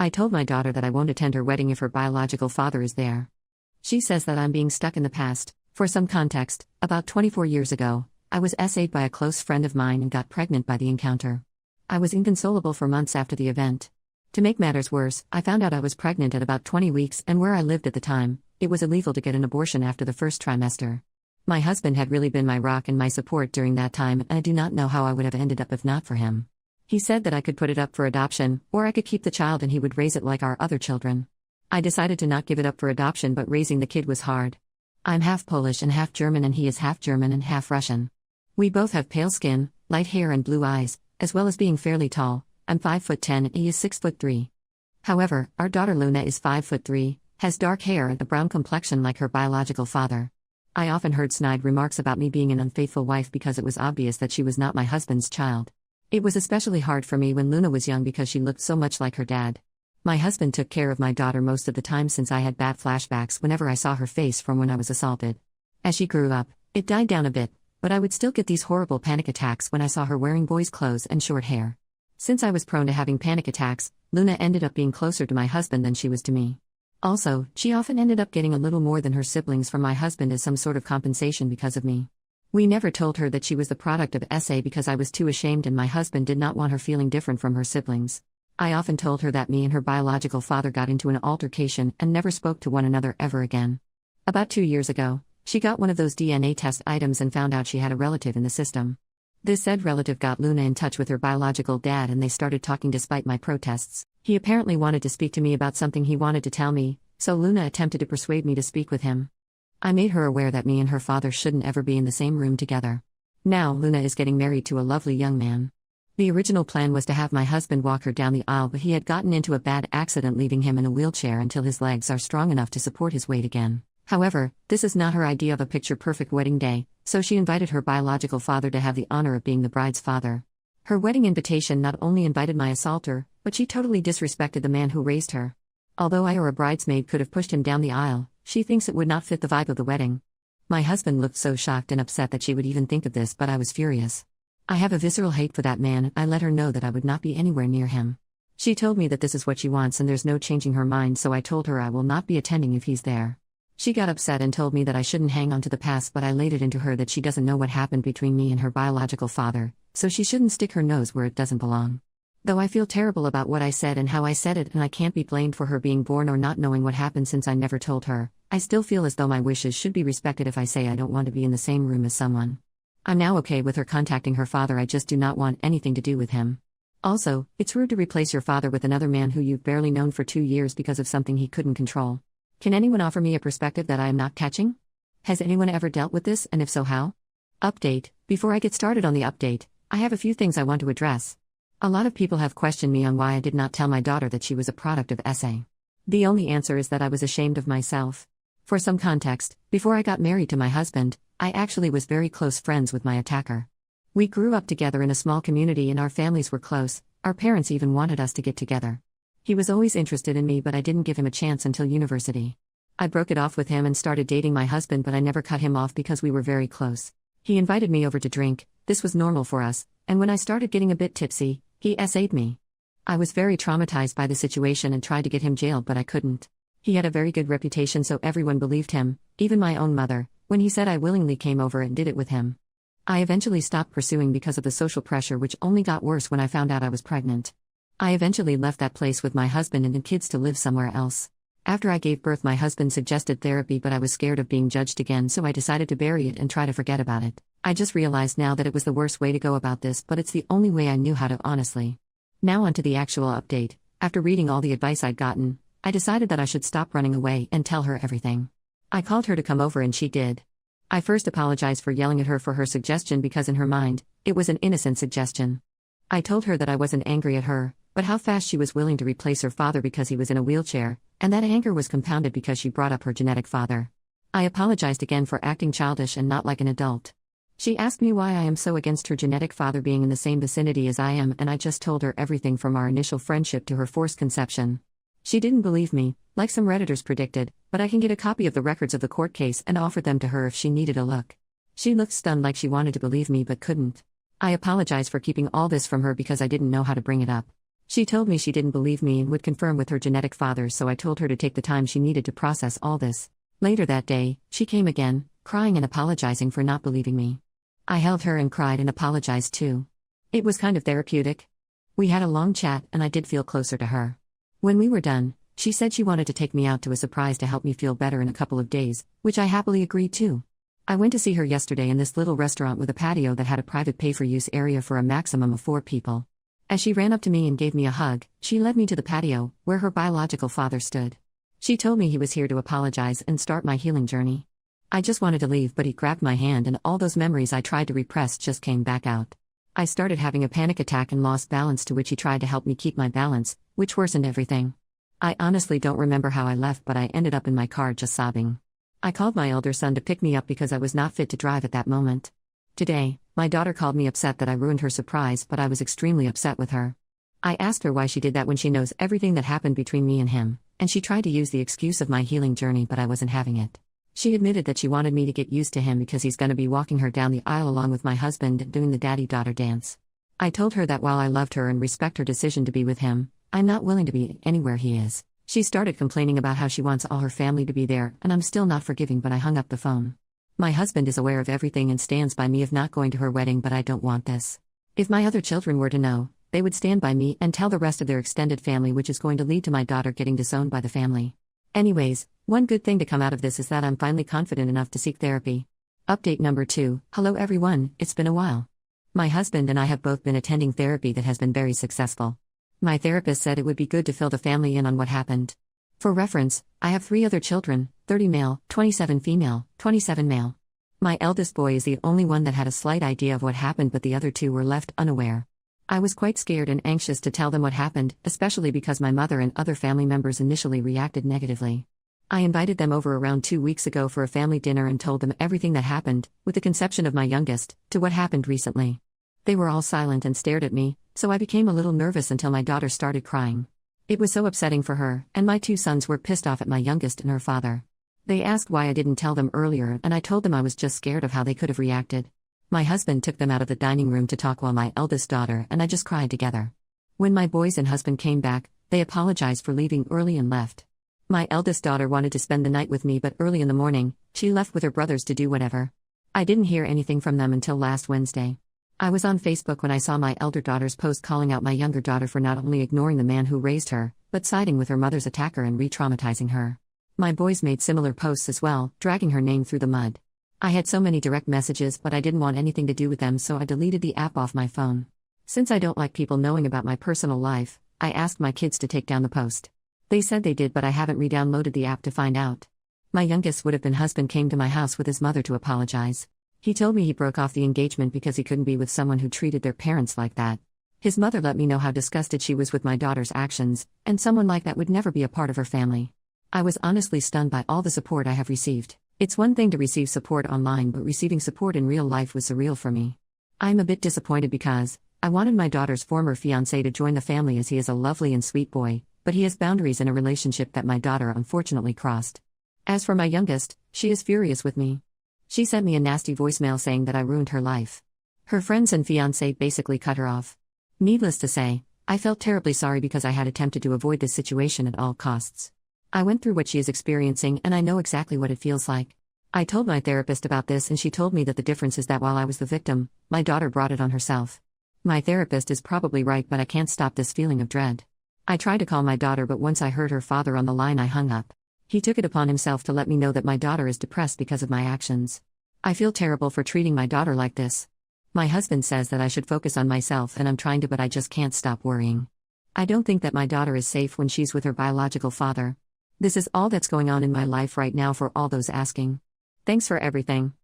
I told my daughter that I won't attend her wedding if her biological father is there. She says that I'm being stuck in the past. For some context, about 24 years ago, I was SA'd by a close friend of mine and got pregnant by the encounter. I was inconsolable for months after the event. To make matters worse, I found out I was pregnant at about 20 weeks, and where I lived at the time, it was illegal to get an abortion after the first trimester. My husband had really been my rock and my support during that time, and I do not know how I would have ended up if not for him. He said that I could put it up for adoption, or I could keep the child and he would raise it like our other children. I decided to not give it up for adoption, but raising the kid was hard. I'm half Polish and half German, and he is half German and half Russian. We both have pale skin, light hair and blue eyes, as well as being fairly tall. I'm 5'10" and he is 6'3". However, our daughter Luna is 5'3", has dark hair and a brown complexion like her biological father. I often heard snide remarks about me being an unfaithful wife because it was obvious that she was not my husband's child. It was especially hard for me when Luna was young because she looked so much like her dad. My husband took care of my daughter most of the time since I had bad flashbacks whenever I saw her face from when I was assaulted. As she grew up, it died down a bit, but I would still get these horrible panic attacks when I saw her wearing boys' clothes and short hair. Since I was prone to having panic attacks, Luna ended up being closer to my husband than she was to me. Also, she often ended up getting a little more than her siblings from my husband as some sort of compensation because of me. We never told her that she was the product of SA because I was too ashamed and my husband did not want her feeling different from her siblings. I often told her that me and her biological father got into an altercation and never spoke to one another ever again. About 2 years ago, she got one of those DNA test items and found out she had a relative in the system. This said relative got Luna in touch with her biological dad and they started talking despite my protests. He apparently wanted to speak to me about something he wanted to tell me, so Luna attempted to persuade me to speak with him. I made her aware that me and her father shouldn't ever be in the same room together. Now Luna is getting married to a lovely young man. The original plan was to have my husband walk her down the aisle, but he had gotten into a bad accident, leaving him in a wheelchair until his legs are strong enough to support his weight again. However, this is not her idea of a picture-perfect wedding day, so she invited her biological father to have the honor of being the bride's father. Her wedding invitation not only invited my assaulter, but she totally disrespected the man who raised her. Although I or a bridesmaid could have pushed him down the aisle, she thinks it would not fit the vibe of the wedding. My husband looked so shocked and upset that she would even think of this, but I was furious. I have a visceral hate for that man, and I let her know that I would not be anywhere near him. She told me that this is what she wants and there's no changing her mind, so I told her I will not be attending if he's there. She got upset and told me that I shouldn't hang on to the past, but I laid it into her that she doesn't know what happened between me and her biological father, so she shouldn't stick her nose where it doesn't belong. Though I feel terrible about what I said and how I said it, and I can't be blamed for her being born or not knowing what happened since I never told her, I still feel as though my wishes should be respected if I say I don't want to be in the same room as someone. I'm now okay with her contacting her father, I just do not want anything to do with him. Also, it's rude to replace your father with another man who you've barely known for 2 years because of something he couldn't control. Can anyone offer me a perspective that I am not catching? Has anyone ever dealt with this, and if so, how? Update. Before I get started on the update, I have a few things I want to address. A lot of people have questioned me on why I did not tell my daughter that she was a product of SA. The only answer is that I was ashamed of myself. For some context, before I got married to my husband, I actually was very close friends with my attacker. We grew up together in a small community and our families were close, our parents even wanted us to get together. He was always interested in me, but I didn't give him a chance until university. I broke it off with him and started dating my husband, but I never cut him off because we were very close. He invited me over to drink, this was normal for us, and when I started getting a bit tipsy, he SA'd me. I was very traumatized by the situation and tried to get him jailed, but I couldn't. He had a very good reputation, so everyone believed him, even my own mother, when he said I willingly came over and did it with him. I eventually stopped pursuing because of the social pressure, which only got worse when I found out I was pregnant. I eventually left that place with my husband and the kids to live somewhere else. After I gave birth, my husband suggested therapy, but I was scared of being judged again, so I decided to bury it and try to forget about it. I just realized now that it was the worst way to go about this, but it's the only way I knew how to, honestly. Now onto the actual update. After reading all the advice I'd gotten, I decided that I should stop running away and tell her everything. I called her to come over and she did. I first apologized for yelling at her for her suggestion because in her mind, it was an innocent suggestion. I told her that I wasn't angry at her, but how fast she was willing to replace her father because he was in a wheelchair, and that anger was compounded because she brought up her genetic father. I apologized again for acting childish and not like an adult. She asked me why I am so against her genetic father being in the same vicinity as I am, and I just told her everything from our initial friendship to her forced conception. She didn't believe me, like some Redditors predicted, but I can get a copy of the records of the court case and offer them to her if she needed a look. She looked stunned, like she wanted to believe me but couldn't. I apologize for keeping all this from her because I didn't know how to bring it up. She told me she didn't believe me and would confirm with her genetic father, so I told her to take the time she needed to process all this. Later that day, she came again, crying and apologizing for not believing me. I held her and cried and apologized too. It was kind of therapeutic. We had a long chat and I did feel closer to her. When we were done, she said she wanted to take me out to a surprise to help me feel better in a couple of days, which I happily agreed to. I went to see her yesterday in this little restaurant with a patio that had a private pay-for-use area for a maximum of 4 people. As she ran up to me and gave me a hug, she led me to the patio, where her biological father stood. She told me he was here to apologize and start my healing journey. I just wanted to leave, but he grabbed my hand and all those memories I tried to repress just came back out. I started having a panic attack and lost balance, to which he tried to help me keep my balance, which worsened everything. I honestly don't remember how I left, but I ended up in my car just sobbing. I called my elder son to pick me up because I was not fit to drive at that moment. Today, my daughter called me upset that I ruined her surprise, but I was extremely upset with her. I asked her why she did that when she knows everything that happened between me and him, and she tried to use the excuse of my healing journey, but I wasn't having it. She admitted that she wanted me to get used to him because he's going to be walking her down the aisle along with my husband and doing the daddy-daughter dance. I told her that while I loved her and respect her decision to be with him, I'm not willing to be anywhere he is. She started complaining about how she wants all her family to be there, and I'm still not forgiving, but I hung up the phone. My husband is aware of everything and stands by me of not going to her wedding, but I don't want this. If my other children were to know, they would stand by me and tell the rest of their extended family, which is going to lead to my daughter getting disowned by the family. Anyways, one good thing to come out of this is that I'm finally confident enough to seek therapy. Update number 2. Hello everyone, it's been a while. My husband and I have both been attending therapy that has been very successful. My therapist said it would be good to fill the family in on what happened. For reference, I have 3 other children, 30 male, 27 female, 27 male. My eldest boy is the only one that had a slight idea of what happened, but the other 2 were left unaware. I was quite scared and anxious to tell them what happened, especially because my mother and other family members initially reacted negatively. I invited them over around 2 weeks ago for a family dinner and told them everything that happened, with the conception of my youngest, to what happened recently. They were all silent and stared at me, so I became a little nervous until my daughter started crying. It was so upsetting for her, and my 2 sons were pissed off at my youngest and her father. They asked why I didn't tell them earlier, and I told them I was just scared of how they could have reacted. My husband took them out of the dining room to talk while my eldest daughter and I just cried together. When my boys and husband came back, they apologized for leaving early and left. My eldest daughter wanted to spend the night with me, but early in the morning, she left with her brothers to do whatever. I didn't hear anything from them until last Wednesday. I was on Facebook when I saw my elder daughter's post calling out my younger daughter for not only ignoring the man who raised her, but siding with her mother's attacker and re-traumatizing her. My boys made similar posts as well, dragging her name through the mud. I had so many direct messages, but I didn't want anything to do with them, so I deleted the app off my phone. Since I don't like people knowing about my personal life, I asked my kids to take down the post. They said they did, but I haven't re-downloaded the app to find out. My youngest would-have-been husband came to my house with his mother to apologize. He told me he broke off the engagement because he couldn't be with someone who treated their parents like that. His mother let me know how disgusted she was with my daughter's actions, and someone like that would never be a part of her family. I was honestly stunned by all the support I have received. It's one thing to receive support online, but receiving support in real life was surreal for me. I'm a bit disappointed because I wanted my daughter's former fiancé to join the family, as he is a lovely and sweet boy, but he has boundaries in a relationship that my daughter unfortunately crossed. As for my youngest, she is furious with me. She sent me a nasty voicemail saying that I ruined her life. Her friends and fiancé basically cut her off. Needless to say, I felt terribly sorry because I had attempted to avoid this situation at all costs. I went through what she is experiencing and I know exactly what it feels like. I told my therapist about this and she told me that the difference is that while I was the victim, my daughter brought it on herself. My therapist is probably right, but I can't stop this feeling of dread. I tried to call my daughter, but once I heard her father on the line, I hung up. He took it upon himself to let me know that my daughter is depressed because of my actions. I feel terrible for treating my daughter like this. My husband says that I should focus on myself, and I'm trying to, but I just can't stop worrying. I don't think that my daughter is safe when she's with her biological father. This is all that's going on in my life right now, for all those asking. Thanks for everything.